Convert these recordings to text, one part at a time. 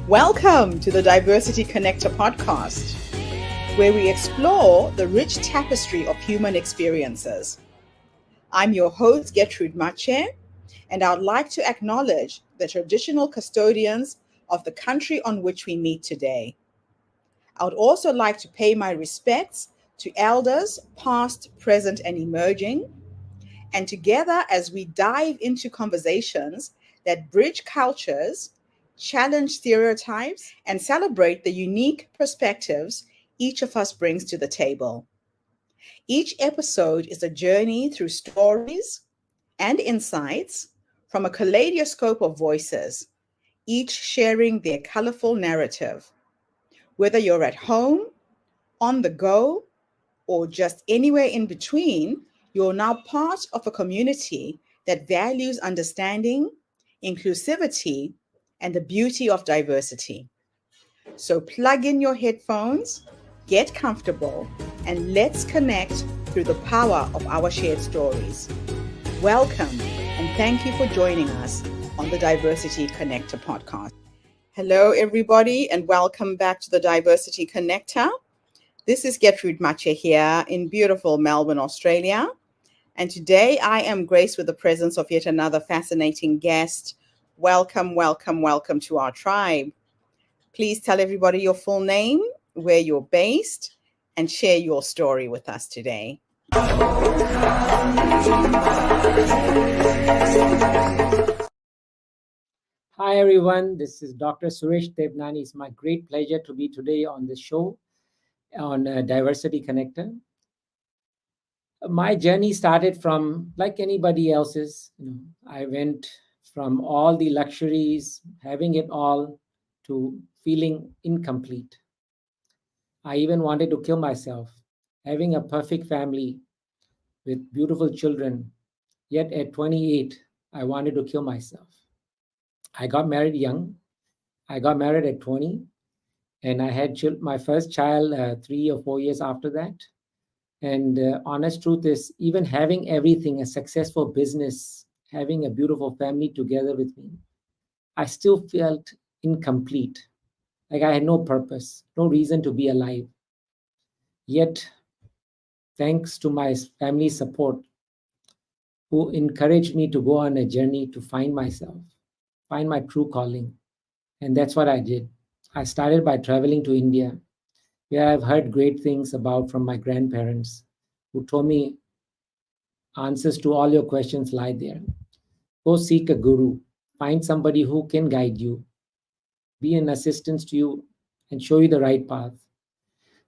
Welcome to the Diversity Connector podcast, where we explore the rich tapestry of human experiences. I'm your host, Gertrude Mache, and I'd like to acknowledge the traditional custodians of the country on which we meet today. I would also like to pay my respects to elders, past, present, and emerging, and together as we dive into conversations that bridge cultures, challenge stereotypes, and celebrate the unique perspectives each of us brings to the table. Each episode is a journey through stories and insights from a kaleidoscope of voices, each sharing their colorful narrative. Whether you're at home, on the go, or just anywhere in between, you're now part of a community that values understanding, inclusivity, and the beauty of diversity. So plug in your headphones, get comfortable, and let's connect through the power of our shared stories. Welcome, and thank you for joining us on the Diversity Connector podcast. Hello, everybody, and welcome back to the Diversity Connector. This is Gertrude Mache here in beautiful Melbourne, Australia. And today I am graced with the presence of yet another fascinating guest. Welcome, welcome, welcome to our tribe. Please tell everybody your full name, where you're based, and share your story with us today. Hi, everyone. This is Dr. Suresh Devnani. It's my great pleasure to be today on the show on Diversity Connector. My journey started from, like anybody else's, I went from all the luxuries, having it all, to feeling incomplete. I even wanted to kill myself, having a perfect family with beautiful children. Yet at 28, I wanted to kill myself. I got married young. I got married at 20, and I had my first child 3 or 4 years after that. And honest truth is, even having everything, a successful business, having a beautiful family together with me, I still felt incomplete. Like I had no purpose, no reason to be alive. Yet, thanks to my family support, who encouraged me to go on a journey to find myself, find my true calling. And that's what I did. I started by traveling to India, where I've heard great things about from my grandparents, who told me answers to all your questions lie there. Go seek a guru, find somebody who can guide you, be an assistance to you, and show you the right path.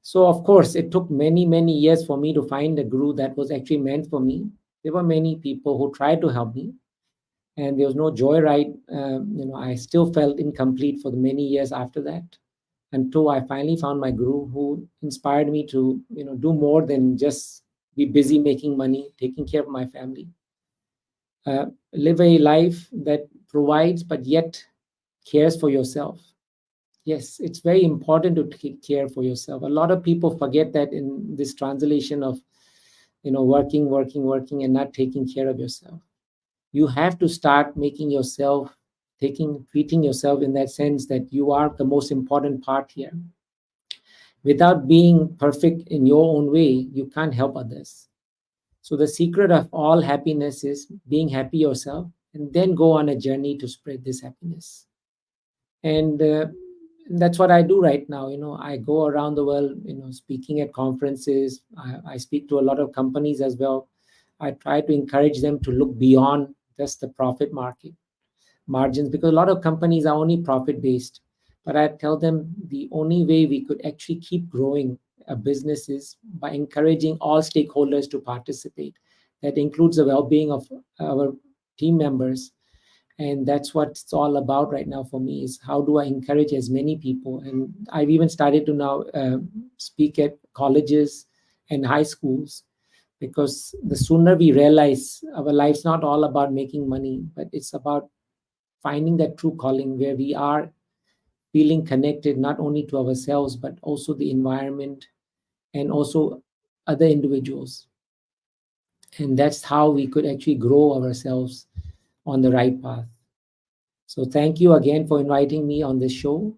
So, of course, it took many, many years for me to find a guru that was actually meant for me. There were many people who tried to help me, and there was no joyride. I still felt incomplete for the many years after that, until I finally found my guru, who inspired me to do more than just be busy making money, taking care of my family. Live a life that provides but yet cares for yourself. Yes, it's very important to take care for yourself. A lot of people forget that in this translation of working and not taking care of yourself. You have to start making yourself treating yourself in that sense that you are the most important part here. Without being perfect in your own way, you can't help others. So the secret of all happiness is being happy yourself, and then go on a journey to spread this happiness. And that's what I do right now. I go around the world, speaking at conferences. I speak to a lot of companies as well. I try to encourage them to look beyond just the profit margins, because a lot of companies are only profit based. But I tell them the only way we could actually keep growing a business is by encouraging all stakeholders to participate. That includes the well-being of our team members. And that's what it's all about right now for me, is how do I encourage as many people? And I've even started to now speak at colleges and high schools, because the sooner we realize our life's not all about making money, but it's about finding that true calling where we are feeling connected not only to ourselves, but also the environment and also other individuals. And that's how we could actually grow ourselves on the right path. So thank you again for inviting me on this show.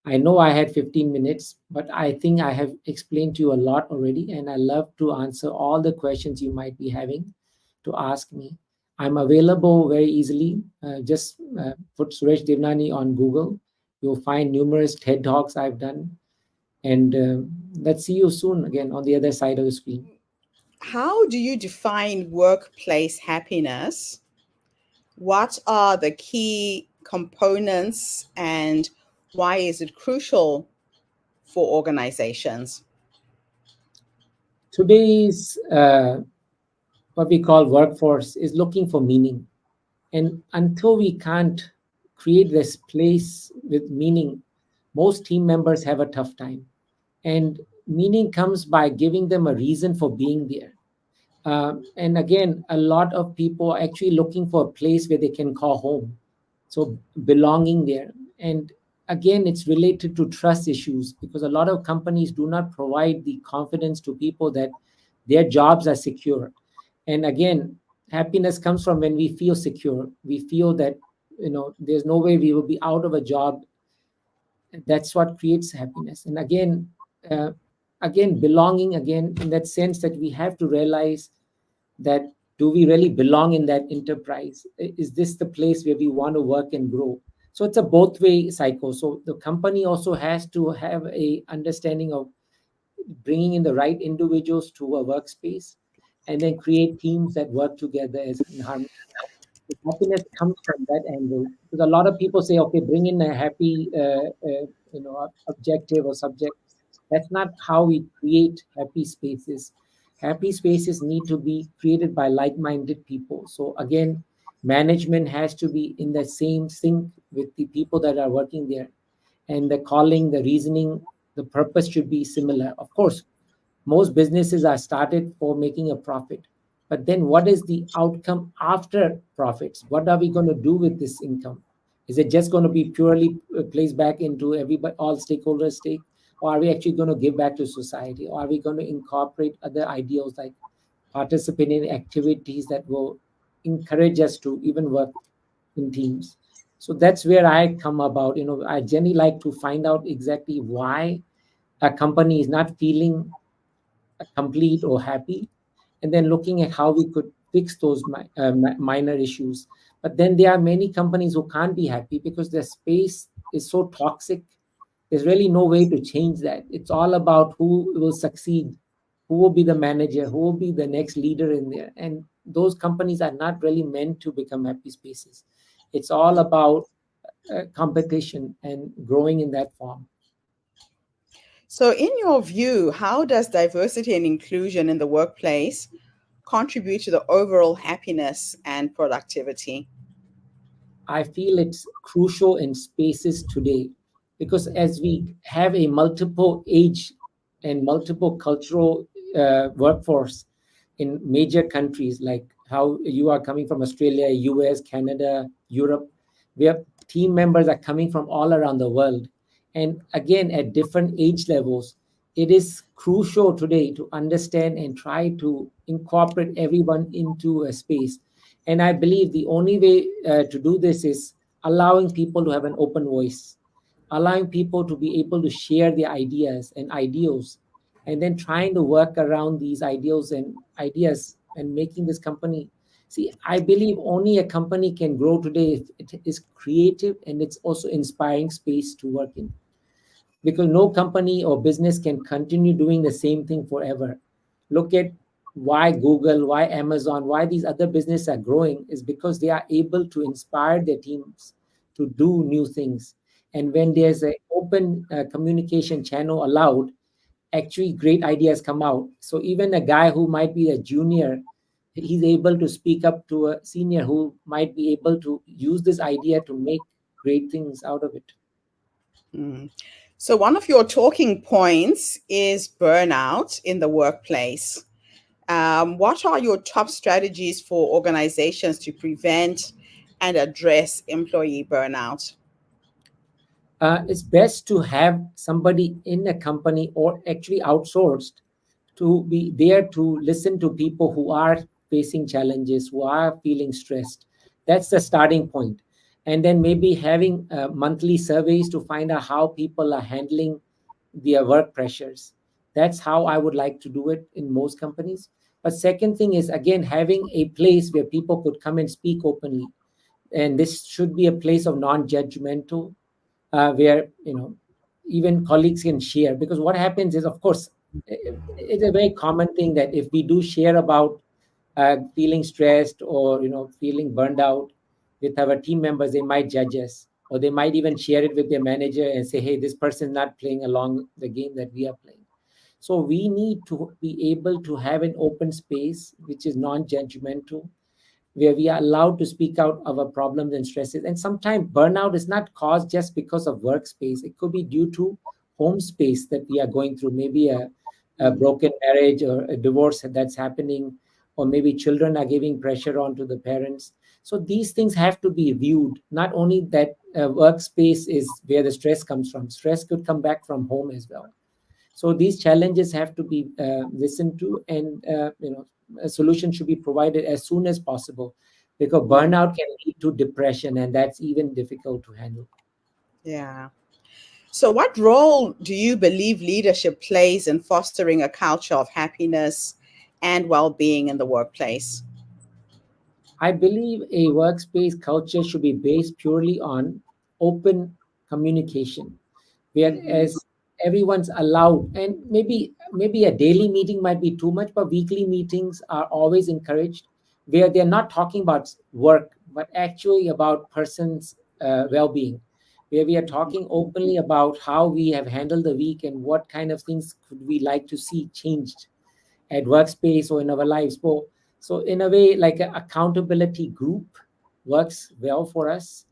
I know I had 15 minutes, but I think I have explained to you a lot already, and I love to answer all the questions you might be having to ask me. I'm available very easily. Just put Suresh Devnani on Google. You'll find numerous TED Talks I've done. And let's see you soon again on the other side of the screen. How do you define workplace happiness? What are the key components and why is it crucial for organizations? Today's what we call workforce is looking for meaning. And until we can't create this place with meaning, most team members have a tough time. And meaning comes by giving them a reason for being there. And again, a lot of people are actually looking for a place where they can call home. So belonging there. And again, it's related to trust issues because a lot of companies do not provide the confidence to people that their jobs are secure. And again, happiness comes from when we feel secure. We feel that there's no way we will be out of a job. That's what creates happiness. And uh, again, belonging again in that sense that we have to realize that do we really belong in that enterprise? Is this the place where we want to work and grow? So it's a both way cycle. So the company also has to have a understanding of bringing in the right individuals to a workspace and then create teams that work together as in harmony. The happiness comes from that angle because a lot of people say, okay, bring in a happy objective or subject. That's not how we create happy spaces. Happy spaces need to be created by like-minded people. So again, management has to be in the same sync with the people that are working there, and the calling, the reasoning, the purpose should be similar. Of course, most businesses are started for making a profit, but then what is the outcome after profits? What are we going to do with this income? Is it just going to be purely placed back into everybody, all stakeholders stake, or are we actually going to give back to society, or are we going to incorporate other ideals like participate in activities that will encourage us to even work in teams? So that's where I come about. I generally like to find out exactly why a company is not feeling complete or happy, and then looking at how we could fix those minor issues. But then there are many companies who can't be happy because their space is so toxic. There's really no way to change that. It's all about who will succeed, who will be the manager, who will be the next leader in there. And those companies are not really meant to become happy spaces. It's all about competition and growing in that form. So, in your view, how does diversity and inclusion in the workplace contribute to the overall happiness and productivity? I feel it's crucial in spaces today because as we have a multiple age and multiple cultural workforce in major countries like how you are coming from Australia, US, Canada, Europe, where team members are coming from all around the world. And again, at different age levels, it is crucial today to understand and try to incorporate everyone into a space. And I believe the only way to do this is allowing people to have an open voice, allowing people to be able to share their ideas and ideals, and then trying to work around these ideals and ideas and making this company. See, I believe only a company can grow today if it is creative and it's also inspiring space to work in, because no company or business can continue doing the same thing forever. Look at why Google, why Amazon, why these other businesses are growing is because they are able to inspire their teams to do new things. And when there's an open communication channel allowed, actually great ideas come out. So even a guy who might be a junior, he's able to speak up to a senior who might be able to use this idea to make great things out of it. Mm. So, one of your talking points is burnout in the workplace. What are your top strategies for organizations to prevent and address employee burnout? It's best to have somebody in a company or actually outsourced to be there to listen to people who are facing challenges, who are feeling stressed. That's the starting point. and then maybe having monthly surveys to find out how people are handling their work pressures. That's how I would like to do it in most companies. But second thing is, again, having a place where people could come and speak openly, and this should be a place of non-judgmental, where even colleagues can share. Because what happens is, of course, it's a very common thing that if we do share about feeling stressed or feeling burned out with our team members, they might judge us, or they might even share it with their manager and say, hey, this person is not playing along the game that we are playing. So we need to be able to have an open space which is non-judgmental, where we are allowed to speak out our problems and stresses. And sometimes burnout is not caused just because of workspace. It could be due to home space that we are going through, maybe a Mm. broken marriage or a divorce that's happening, or maybe children are giving pressure onto the parents. So these things have to be viewed. Not only that workspace is where the stress comes from, stress could come back from home as well. So these challenges have to be listened to, and a solution should be provided as soon as possible, because Mm. burnout can lead to depression, and that's even difficult to handle. Yeah. So, what role do you believe leadership plays in fostering a culture of happiness and well being in the workplace? I believe a workspace culture should be based purely on open communication, Hmm. whereas everyone's allowed, and maybe a daily meeting might be too much, but weekly meetings are always encouraged, where they're not talking about work but actually about person's well-being, where we are talking openly about how we have handled the week and what kind of things could we like to see changed at workspace or in our lives. So in a way, like an accountability group works well for us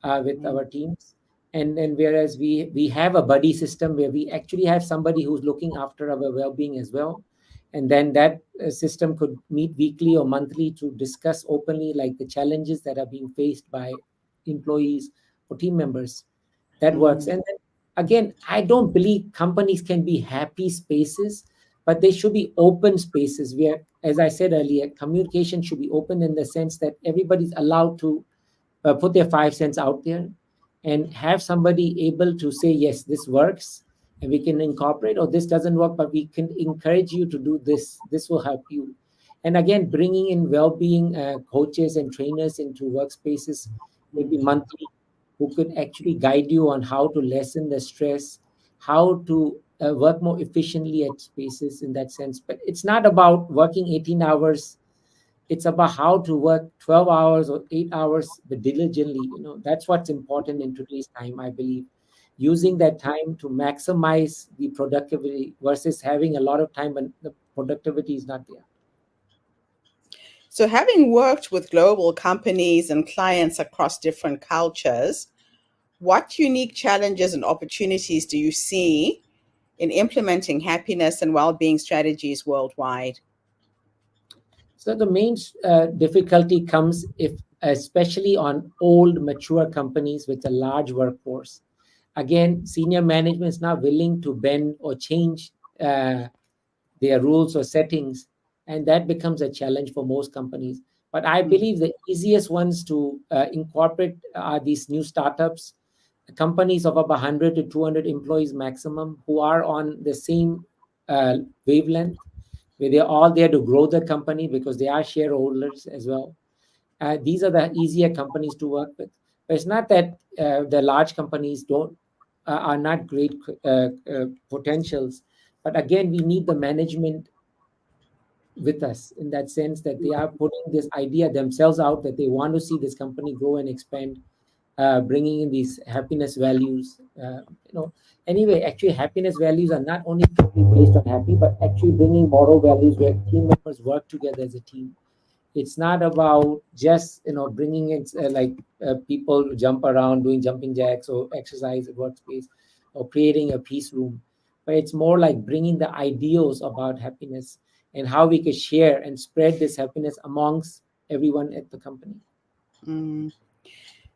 with Hmm. our teams. And whereas we have a buddy system where we actually have somebody who's looking after our well-being as well. And then that system could meet weekly or monthly to discuss openly, like the challenges that are being faced by employees or team members. That works. Hmm. And then again, I don't believe companies can be happy spaces, but they should be open spaces where, as I said earlier, communication should be open in the sense that everybody's allowed to put their 5 cents out there, and have somebody able to say, yes, this works and we can incorporate, or this doesn't work, but we can encourage you to do this. This will help you. And again, bringing in well-being coaches and trainers into workspaces, maybe monthly, who could actually guide you on how to lessen the stress, how to work more efficiently at spaces in that sense. But it's not about working 18 hours. It's about how to work 12 hours or 8 hours, but diligently. That's what's important in today's time, I believe. Using that time to maximize the productivity versus having a lot of time when the productivity is not there. So, having worked with global companies and clients across different cultures, what unique challenges and opportunities do you see in implementing happiness and well being strategies worldwide? So the main difficulty comes if, especially on old, mature companies with a large workforce. Again, senior management is not willing to bend or change their rules or settings, and that becomes a challenge for most companies. But I Mm. believe the easiest ones to incorporate are these new startups, companies of about 100 to 200 employees maximum, who are on the same uh, wavelength, where they're all there to grow the company because they are shareholders as well. These are the easier companies to work with. But it's not that the large companies don't are not great potentials. But again, we need the management with us in that sense, that they are putting this idea themselves out, that they want to see this company grow and expand, bringing in these happiness values. Anyway, actually, happiness values are not only based on happy, but actually bringing moral values where team members work together as a team. It's not about just bringing in people jump around doing jumping jacks or exercise at workspace, or creating a peace room, but it's more like bringing the ideals about happiness and how we could share and spread this happiness amongst everyone at the company. Mm.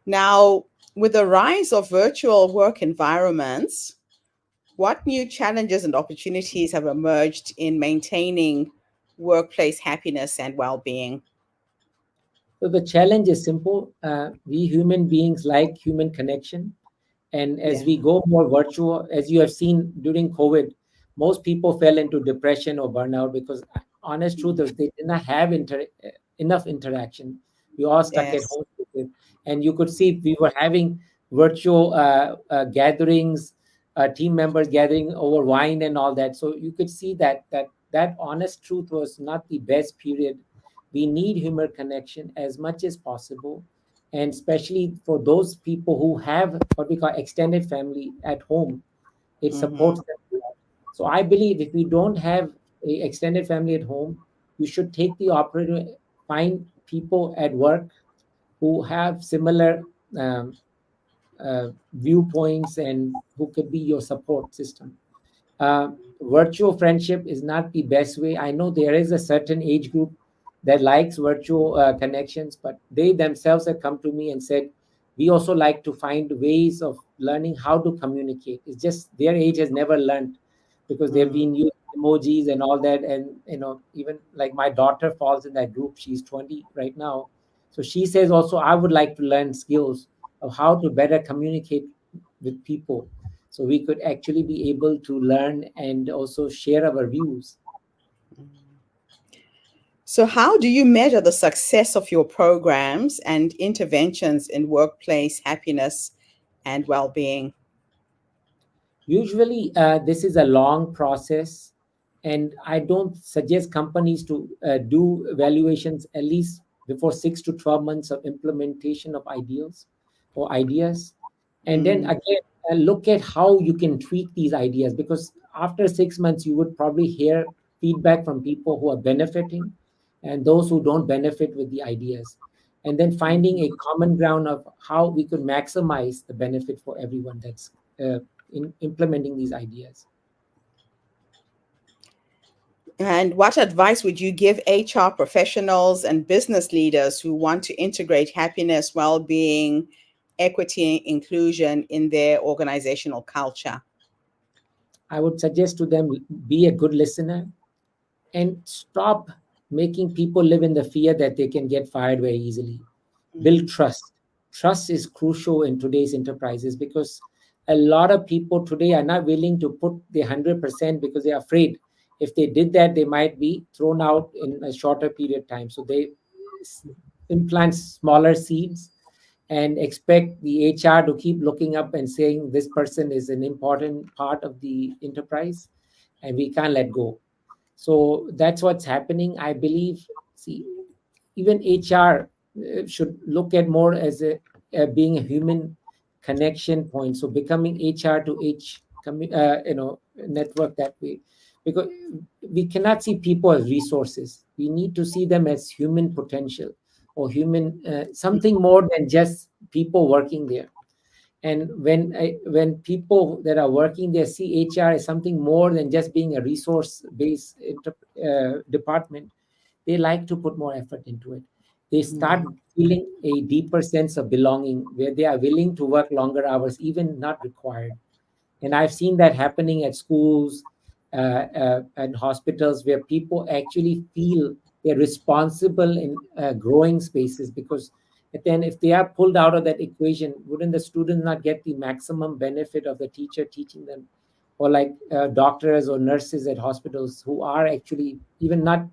Now, with the rise of virtual work environments, what new challenges and opportunities have emerged in maintaining workplace happiness and well being? So the challenge is simple. We human beings like human connection. And as Yeah. we go more virtual, as you have seen during COVID, most people fell into depression or burnout because honest truth is they did not have enough interaction. We all stuck at Yes. home with it. And you could see we were having virtual gatherings, team members gathering over wine and all that. So you could see that honest truth was not the best period. We need human connection as much as possible, and especially for those people who have what we call extended family at home, it supports Mm-hmm. them a lot. So I believe if you don't have a extended family at home, you should take the opportunity, find people at work who have similar um, viewpoints and who could be your support system. uh, Virtual friendship is not the best way. I know there is a certain age group that likes virtual connections, but they themselves have come to me and said, we also like to find ways of learning how to communicate. It's just their age has never learned because they've Mm. been using emojis and all that. And, even like my daughter falls in that group. She's 20 right now. So she says also, I would like to learn skills of how to better communicate with people, so we could actually be able to learn and also share our views. So, how do you measure the success of your programs and interventions in workplace happiness and well being? Usually, this is a long process, and I don't suggest companies to do evaluations at least before 6 to 12 months of implementation of ideas. And then Mm. again, look at how you can tweak these ideas, because after 6 months, you would probably hear feedback from people who are benefiting and those who don't benefit with the ideas. And then finding a common ground of how we could maximize the benefit for everyone that's in implementing these ideas. And what advice would you give HR professionals and business leaders who want to integrate happiness, well being, equity, inclusion in their organizational culture? I would suggest to them, be a good listener and stop making people live in the fear that they can get fired very easily. Build Mm. trust. Trust is crucial in today's enterprises, because a lot of people today are not willing to put the 100% because they're afraid if they did that they might be thrown out in a shorter period of time. So they s- implant smaller seeds and expect the HR to keep looking up and saying this person is an important part of the enterprise and we can't let go. So that's what's happening, I believe. See, even HR should look at more as being a human connection point. So becoming HR to network that way, because we cannot see people as resources. We need to see them as human potential or human something more than just people working there. And when people that are working there see HR as something more than just being a resource based department, they like to put more effort into it. They start Mm. feeling a deeper sense of belonging where they are willing to work longer hours, even not required. And I've seen that happening at schools and hospitals where people actually feel they're responsible in growing spaces, because then if they are pulled out of that equation, wouldn't the students not get the maximum benefit of the teacher teaching them? Or like doctors or nurses at hospitals who are actually even not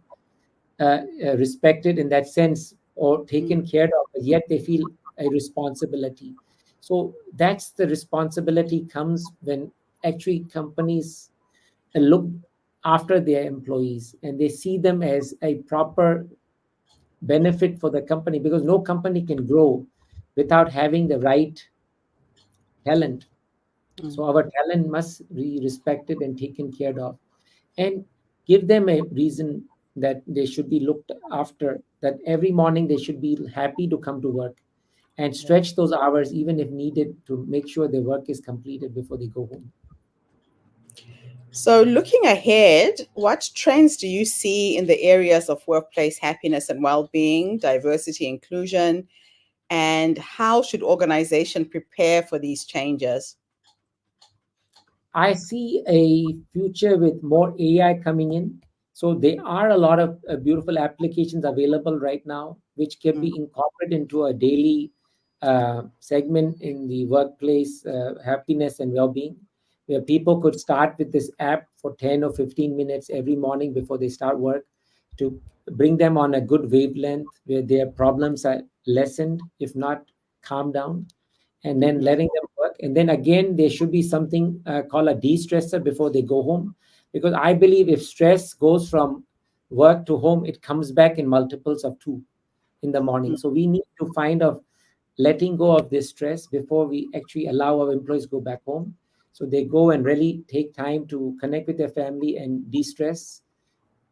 respected in that sense or taken Mm. care of, but yet they feel a responsibility. So that's the responsibility comes when actually companies look after their employees and they see them as a proper benefit for the company, because no company can grow without having the right talent. So Mm. our talent must be respected and taken care of, and give them a reason that they should be looked after, that every morning they should be happy to come to work, and Yeah. stretch those hours even if needed to make sure their work is completed before they go home. So, looking ahead, what trends do you see in the areas of workplace happiness and well being, diversity, inclusion, and how should organization prepare for these changes? I see a future with more AI coming in, So there are a lot of beautiful applications available right now, which can be incorporated into a daily segment in the workplace happiness and well-being, where people could start with this app for 10 or 15 minutes every morning before they start work, to bring them on a good wavelength where their problems are lessened, if not calmed down, and then letting them work. And then again, there should be something called a de-stressor before they go home, because I believe if stress goes from work to home, it comes back in multiples of two in the morning. So we need to find of letting go of this stress before we actually allow our employees to go back home. So they go and really take time to connect with their family and de-stress,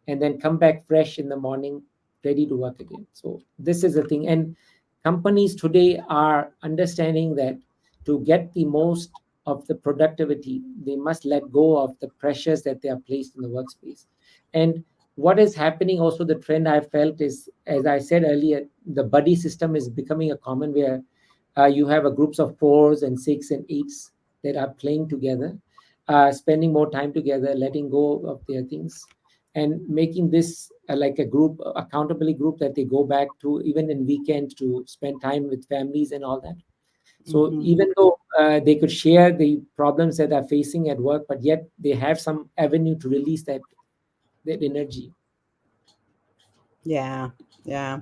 and then come back fresh in the morning, ready to work again. So this is the thing. And companies today are understanding that to get the most of the productivity, they must let go of the pressures that they are placed in the workspace. And what is happening also, the trend I felt is, as I said earlier, the buddy system is becoming a common, where you have a groups of fours and six and eights that are playing together, spending more time together, letting go of their things, and making this like a group, accountability group that they go back to even in weekends to spend time with families and all that. So even though they could share the problems that they're facing at work, but yet they have some avenue to release that energy. Yeah, yeah.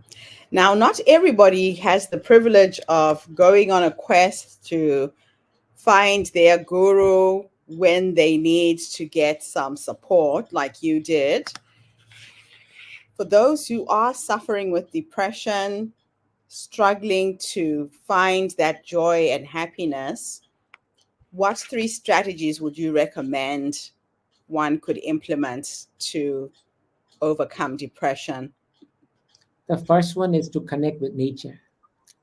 Now, not everybody has the privilege of going on a quest to find their guru when they need to get some support, like you did. For those who are suffering with depression, struggling to find that joy and happiness, what three strategies would you recommend one could implement to overcome depression? The first one is to connect with nature.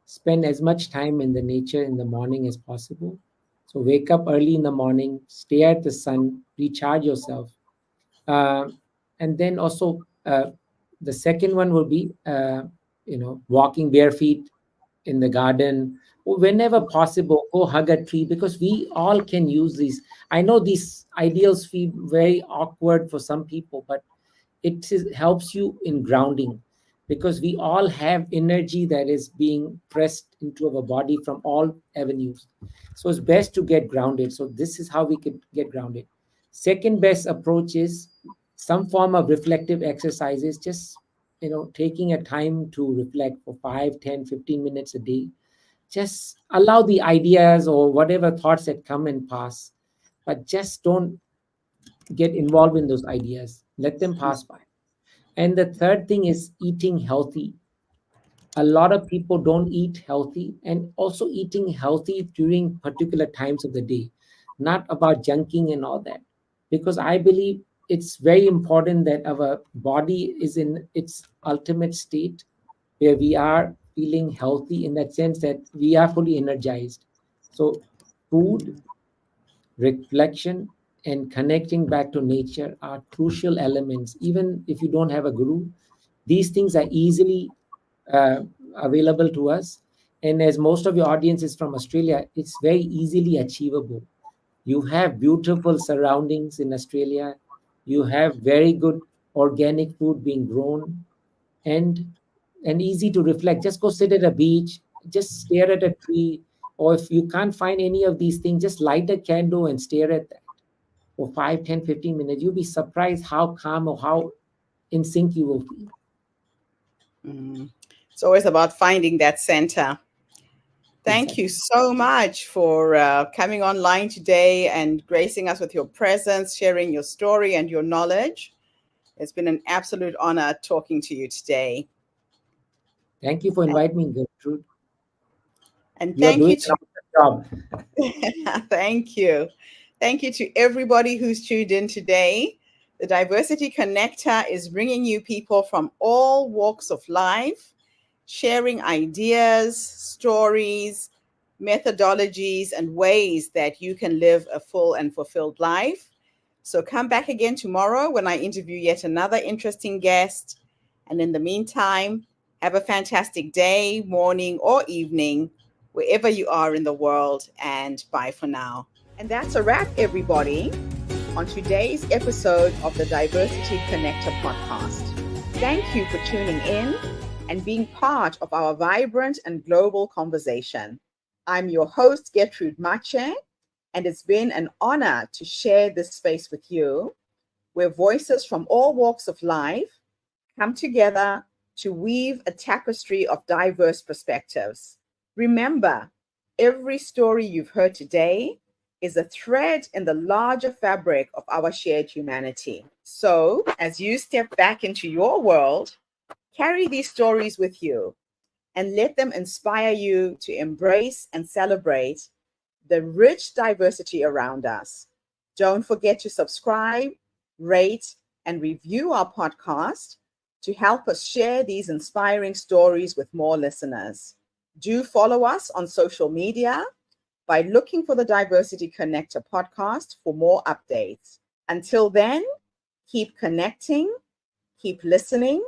Spend as much time in the nature in the morning as possible. So wake up early in the morning, stare at the sun, recharge yourself. Uh, and then also the second one will be walking bare feet in the garden, or whenever possible, go hug a tree, because we all can use these. I know these ideals feel very awkward for some people, but helps you in grounding, because we all have energy that is being pressed into our body from all avenues. So it's best to get grounded. So this is how we can get grounded. Second best approach is some form of reflective exercises, just taking a time to reflect for 5, 10, 15 minutes a day. Just allow the ideas or whatever thoughts that come and pass, but just don't get involved in those ideas, let them pass by. And the third thing is eating healthy. A lot of people don't eat healthy, and also eating healthy during particular times of the day, not about junking and all that. Because I believe it's very important that our body is in its ultimate state, where we are feeling healthy in that sense that we are fully energized. So, food, reflection, and connecting back to nature are crucial elements. Even if you don't have a guru, these things are easily uh, available to us. And as most of your audience is from Australia, it's very easily achievable. You have beautiful surroundings in Australia. You have very good organic food being grown, and easy to reflect. Just go sit at a beach, just stare at a tree, or if you can't find any of these things, just light a candle and stare at that for 5, 10, 15 minutes. You'll be surprised how calm or how in sync you will feel. It's always about finding that center. Thank you Exactly. so much for coming online today and gracing us with your presence, sharing your story and your knowledge. It's been an absolute honor talking to you today. Thank you for And, inviting me, Gertrude. and You are thank doing you an awesome job. to thank you. Thank you to everybody who's tuned in today. The Diversity Connector is bringing you people from all walks of life, sharing ideas, stories, methodologies, and ways that you can live a full and fulfilled life. So come back again tomorrow when I interview yet another interesting guest. And in the meantime, have a fantastic day, morning, or evening, wherever you are in the world. And bye for now. And that's a wrap, everybody. on today's episode of the Diversity Connector podcast. Thank you for tuning in and being part of our vibrant and global conversation. I'm your host, Gertrude Mache, and it's been an honor to share this space with you, where voices from all walks of life come together to weave a tapestry of diverse perspectives. Remember, every story you've heard today is a thread in the larger fabric of our shared humanity. So, as you step back into your world, carry these stories with you and let them inspire you to embrace and celebrate the rich diversity around us. Don't forget to subscribe, rate, and review our podcast to help us share these inspiring stories with more listeners. Do follow us on social media by looking for the Diversity Connector podcast for more updates. Until then, keep connecting, keep listening,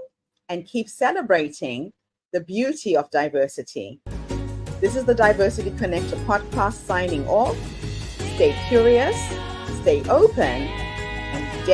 and keep celebrating the beauty of diversity. This is the Diversity Connector podcast signing off. Stay curious, stay open,